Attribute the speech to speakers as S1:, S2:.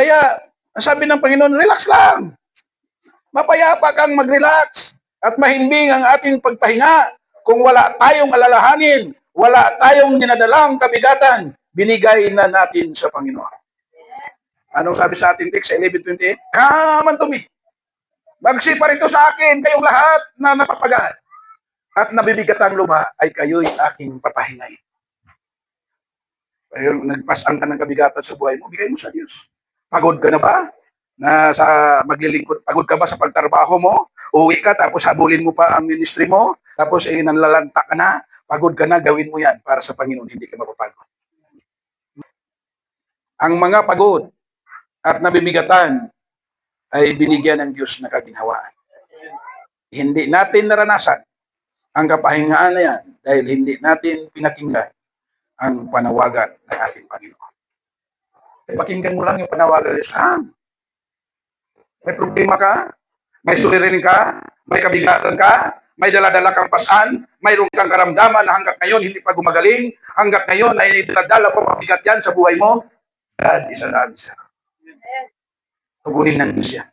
S1: Kaya, ang sabi ng Panginoon, relax lang. Mapayapa kang mag-relax at mahimbing ang ating pagpahinga. Kung wala tayong alalahanin, wala tayong dinadalang kabigatan, binigay na natin sa Panginoon. Anong sabi sa ating text sa 11:28? Come unto me. Magsiparito sa akin kayong lahat na napapagad at nabibigatang luma ay kayo'y aking papahingain. Ayun, nagpasang ka ng kabigatan sa buhay mo, bigay mo sa Diyos. Pagod ka na ba? Na sa maglilingkod, pagod ka ba sa pagtrabaho mo? Uwi ka, tapos habulin mo pa ang ministry mo, tapos nanlalanta ka na, pagod ka na, gawin mo yan para sa Panginoon, hindi ka mapapagod. Ang mga pagod at nabibigatan ay binigyan ng Diyos na kaginhawaan. Hindi natin naranasan ang kapahingaan na yan dahil hindi natin pinakinggan ang panawagan ng ating Panginoon. Pakinggan mo lang yung panawagan ng Islam. May problema ka, may suliranin ka, may kabigatan ka, may daladala kang pasan, mayroon kang karamdaman na hanggat ngayon hindi pa gumagaling, hanggat ngayon ay daladala pa mabigat yan sa buhay mo, God is an answer. Tugunin ng Diyos yan.